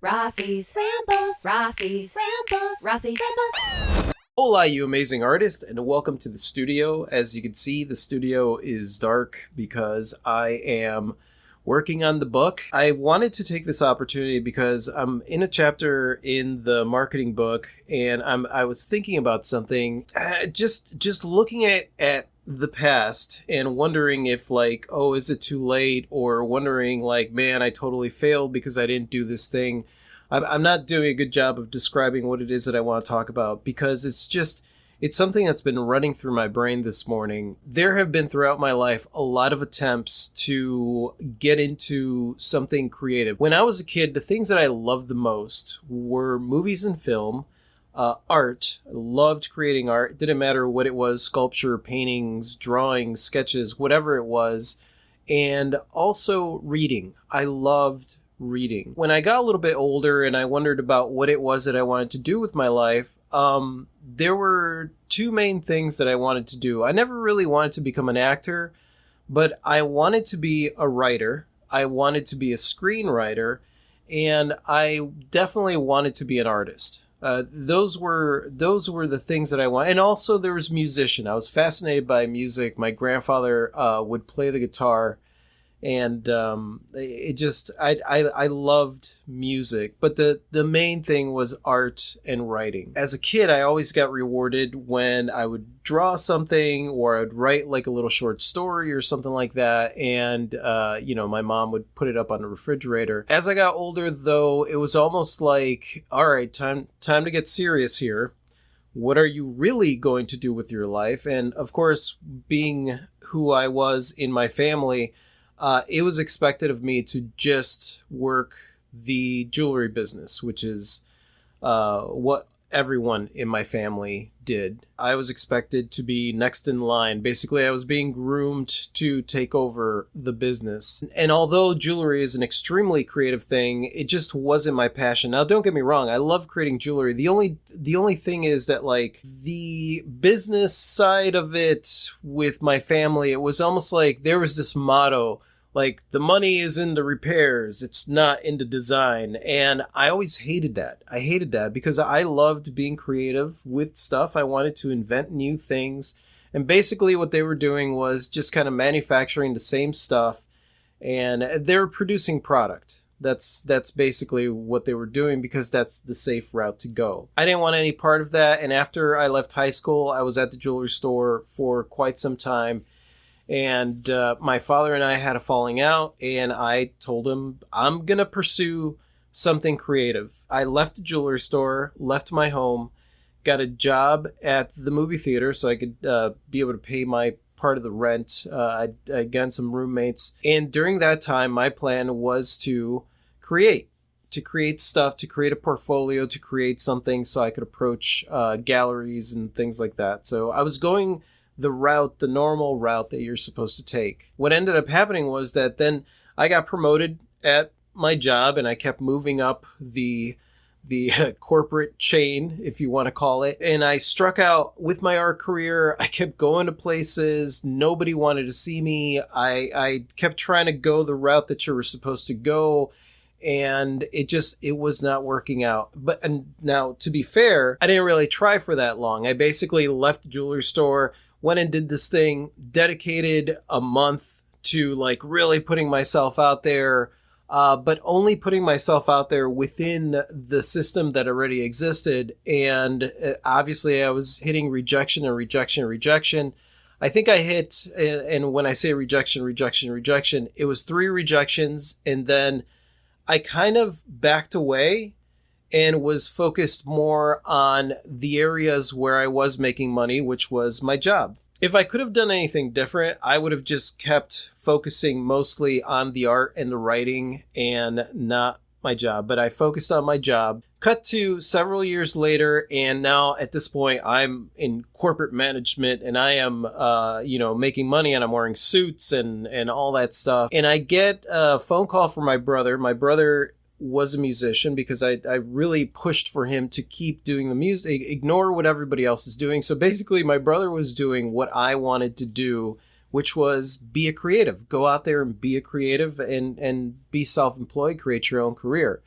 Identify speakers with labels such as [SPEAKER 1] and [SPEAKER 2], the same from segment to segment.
[SPEAKER 1] Rafi's Rambles, Rafi's Rambles, Rafi's Rambles.
[SPEAKER 2] Hola, you amazing artist, and welcome to the studio. As you can see, the studio is dark because I am working on the book. I wanted to take this opportunity because I'm in a chapter in the marketing book, and I was thinking about something, just looking at the past and wondering if is it too late, or wondering man, I totally failed because I didn't do this thing. I'm not doing a good job of describing what it is that I want to talk about, because it's something that's been running through my brain this morning. There have been throughout my life a lot of attempts to get into something creative. When I was a kid, the things that I loved the most were movies and film, art. I loved creating art. It didn't matter what it was: sculpture, paintings, drawings, sketches, whatever it was. And also reading. I loved reading. When I got a little bit older and I wondered about what it was that I wanted to do with my life, there were two main things that I wanted to do. I never really wanted to become an actor, but I wanted to be a writer. I wanted to be a screenwriter, and I definitely wanted to be an artist. Those were the things that I wanted. And also there was musician. I was fascinated by music. My grandfather would play the guitar, and I loved music. But the main thing was art and writing. As a kid, I always got rewarded when I would draw something, or I would write like a little short story or something like that, and my mom would put it up on the refrigerator. As I got older, though, it was almost like, all right, time to get serious here. What are you really going to do with your life? And of course, being who I was in my family, it was expected of me to just work the jewelry business, which is what everyone in my family did. I was expected to be next in line. Basically, I was being groomed to take over the business. And although jewelry is an extremely creative thing, it just wasn't my passion. Now, don't get me wrong. I love creating jewelry. The only thing is that the business side of it with my family, it was almost like there was this motto, the money is in the repairs, it's not in the design. And I always hated that. I hated that because I loved being creative with stuff. I wanted to invent new things. And basically what they were doing was just kind of manufacturing the same stuff, and they were producing product. That's basically what they were doing, because that's the safe route to go. I didn't want any part of that. And after I left high school, I was at the jewelry store for quite some time. And my father and I had a falling out, and I told him I'm going to pursue something creative. I left the jewelry store, left my home, got a job at the movie theater so I could be able to pay my part of the rent. I got some roommates. And during that time, my plan was to create stuff, to create a portfolio, to create something so I could approach galleries and things like that. So I was going the normal route that you're supposed to take. What ended up happening was that then I got promoted at my job, and I kept moving up the corporate chain, if you want to call it. And I struck out with my art career. I kept going to places. Nobody wanted to see me. I kept trying to go the route that you were supposed to go, and it was not working out. And now, to be fair, I didn't really try for that long. I basically left the jewelry store, went and did this thing, dedicated a month to really putting myself out there, but only putting myself out there within the system that already existed. And obviously I was hitting rejection and rejection and rejection. I think I hit, and when I say rejection, it was 3 rejections. And then I kind of backed away and was focused more on the areas where I was making money, which was my job. If I could have done anything different, I would have just kept focusing mostly on the art and the writing and not my job. But I focused on my job. Cut to several years later, and now at this point, I'm in corporate management, and I am, making money, and I'm wearing suits and all that stuff. And I get a phone call from my brother. My brother was a musician, because I really pushed for him to keep doing the music, ignore what everybody else is doing. So basically my brother was doing what I wanted to do, which was be a creative, go out there and be a creative, and be self-employed, create your own career.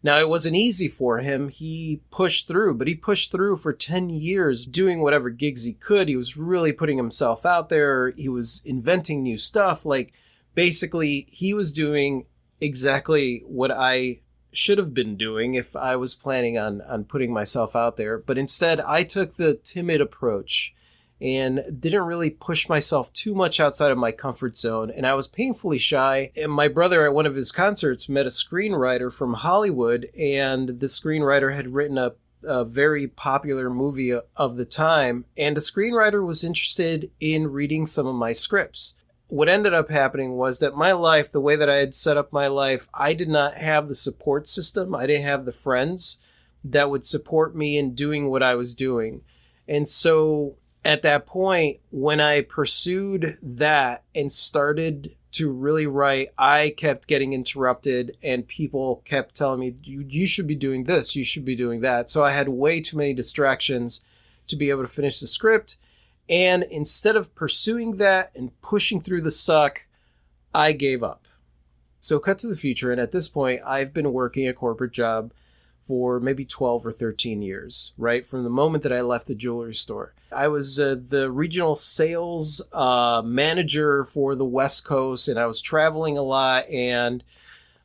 [SPEAKER 2] Now, it wasn't easy for him. He pushed through, but he pushed through for 10 years doing whatever gigs he could. He was really putting himself out there. He was inventing new stuff. Like, basically, he was doing exactly what I should have been doing if I was planning on putting myself out there. But instead, I took the timid approach and didn't really push myself too much outside of my comfort zone. And I was painfully shy. And my brother at one of his concerts met a screenwriter from Hollywood, and the screenwriter had written a very popular movie of the time. And the screenwriter was interested in reading some of my scripts. What ended up happening was that my life, the way that I had set up my life, I did not have the support system. I didn't have the friends that would support me in doing what I was doing. And so at that point, when I pursued that and started to really write, I kept getting interrupted and people kept telling me, you should be doing this, you should be doing that. So I had way too many distractions to be able to finish the script. And instead of pursuing that and pushing through the suck, I gave up. So cut to the future. And at this point, I've been working a corporate job for maybe 12 or 13 years, right? From the moment that I left the jewelry store. I was the regional sales manager for the West Coast, and I was traveling a lot, and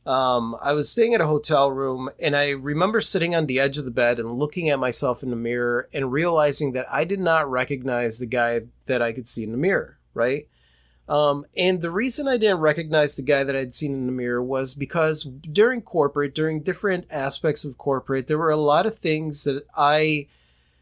[SPEAKER 2] I was staying at a hotel room, and I remember sitting on the edge of the bed and looking at myself in the mirror and realizing that I did not recognize the guy that I could see in the mirror, right? And the reason I didn't recognize the guy that I'd seen in the mirror was because during different aspects of corporate, there were a lot of things that I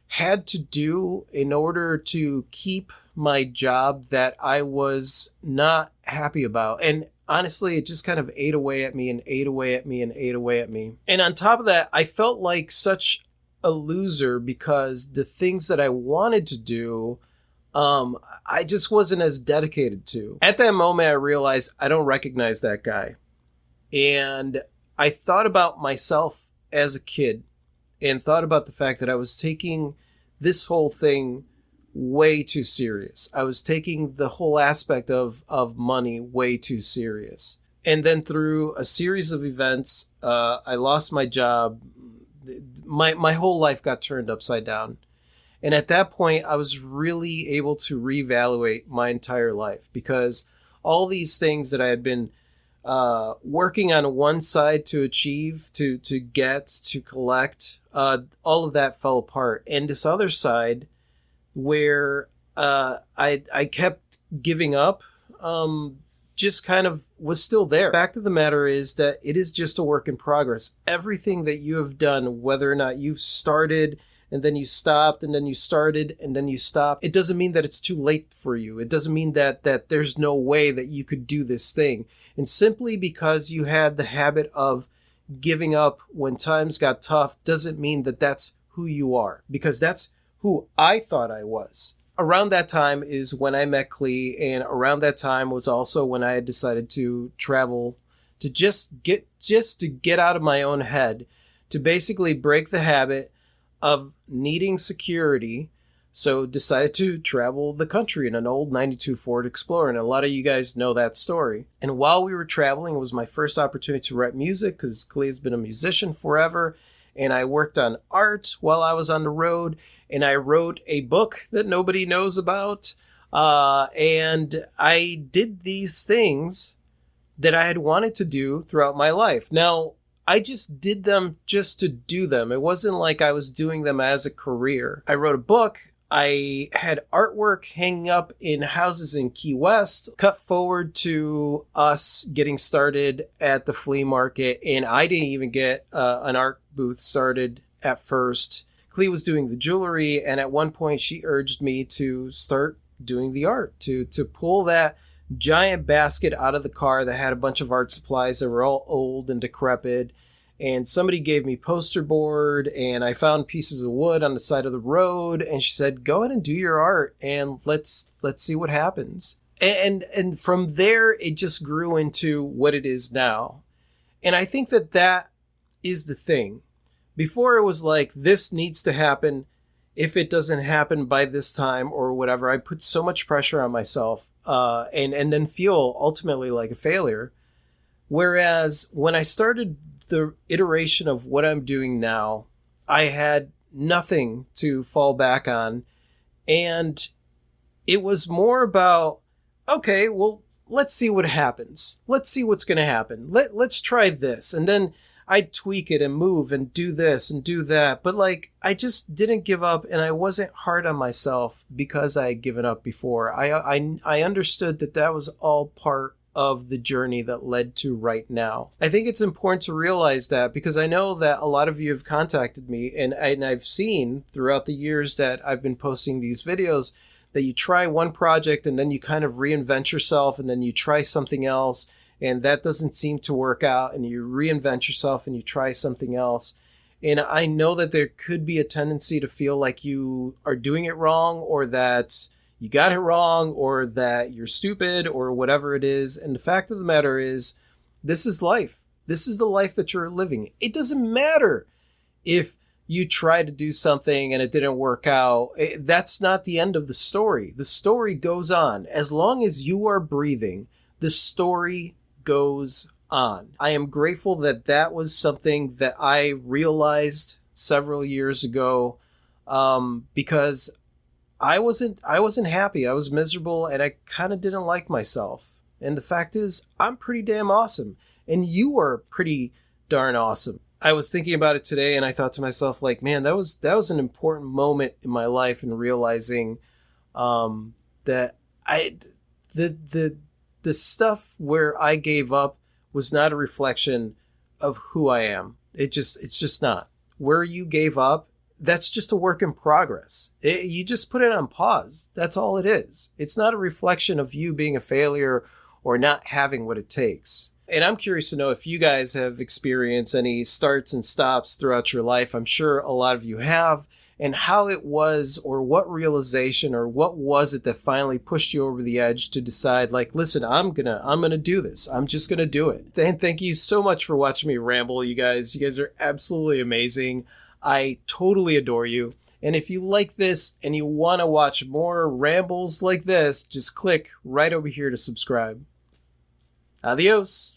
[SPEAKER 2] had to do in order to keep my job that I was not happy about. And honestly, it just kind of ate away at me and ate away at me and ate away at me. And on top of that, I felt like such a loser because the things that I wanted to do, I just wasn't as dedicated to. At that moment, I realized I don't recognize that guy. And I thought about myself as a kid and thought about the fact that I was taking this whole thing way too serious. I was taking the whole aspect of money way too serious. And then through a series of events, I lost my job. My whole life got turned upside down. And at that point, I was really able to reevaluate my entire life because all these things that I had been working on one side to achieve, to get, to collect, all of that fell apart. And this other side where I kept giving up, just kind of was still there. Fact of the matter is that it is just a work in progress. Everything that you have done, whether or not you've started and then you stopped, and then you started, and then you stopped, it doesn't mean that it's too late for you. It doesn't mean that there's no way that you could do this thing. And simply because you had the habit of giving up when times got tough doesn't mean that that's who you are, because that's who I thought I was. Around that time is when I met Clee, and around that time was also when I had decided to travel to just to get out of my own head, to basically break the habit of needing security. So decided to travel the country in an old 92 Ford Explorer. And a lot of you guys know that story. And while we were traveling, it was my first opportunity to write music because Clee's been a musician forever. And I worked on art while I was on the road. And I wrote a book that nobody knows about. And I did these things that I had wanted to do throughout my life. Now, I just did them just to do them. It wasn't like I was doing them as a career. I wrote a book. I had artwork hanging up in houses in Key West. Cut forward to us getting started at the flea market, and I didn't even get an art booth started at first. Clee was doing the jewelry, and at one point she urged me to start doing the art, to pull that giant basket out of the car that had a bunch of art supplies that were all old and decrepit. And somebody gave me poster board, and I found pieces of wood on the side of the road, and she said, go ahead and do your art and let's see what happens. And from there it just grew into what it is now. And I think that is the thing. Before it was like, this needs to happen. If it doesn't happen by this time or whatever, I put so much pressure on myself. And then feel ultimately like a failure. Whereas when I started the iteration of what I'm doing now, I had nothing to fall back on. And it was more about, okay, well, let's see what happens. Let's see what's going to happen. Let's try this. And then I'd tweak it and move and do this and do that. But like, I just didn't give up, and I wasn't hard on myself because I had given up before. I understood that that was all part of the journey that led to right now. I think it's important to realize that, because I know that a lot of you have contacted me, and I've seen throughout the years that I've been posting these videos that you try one project and then you kind of reinvent yourself, and then you try something else and that doesn't seem to work out, and you reinvent yourself and you try something else. And I know that there could be a tendency to feel like you are doing it wrong, or that you got it wrong, or that you're stupid, or whatever it is. And the fact of the matter is, this is life. This is the life that you're living. It doesn't matter if you try to do something and it didn't work out. That's not the end of the story. The story goes on. As long as you are breathing, the story goes on. I am grateful that that was something that I realized several years ago, because I wasn't happy. I was miserable, and I kind of didn't like myself. And the fact is, I'm pretty damn awesome, and you are pretty darn awesome. I was thinking about it today, and I thought to myself, like, man, that was an important moment in my life, in realizing that the stuff where I gave up was not a reflection of who I am. It's just not. Where you gave up, that's just a work in progress. You just put it on pause. That's all it is. It's not a reflection of you being a failure or not having what it takes. And I'm curious to know if you guys have experienced any starts and stops throughout your life. I'm sure a lot of you have. And how it was, or what realization, or what was it that finally pushed you over the edge to decide, like, listen, I'm gonna do this. I'm just gonna do it. And thank you so much for watching me ramble, you guys. You guys are absolutely amazing. I totally adore you. And if you like this and you want to watch more rambles like this, just click right over here to subscribe. Adios.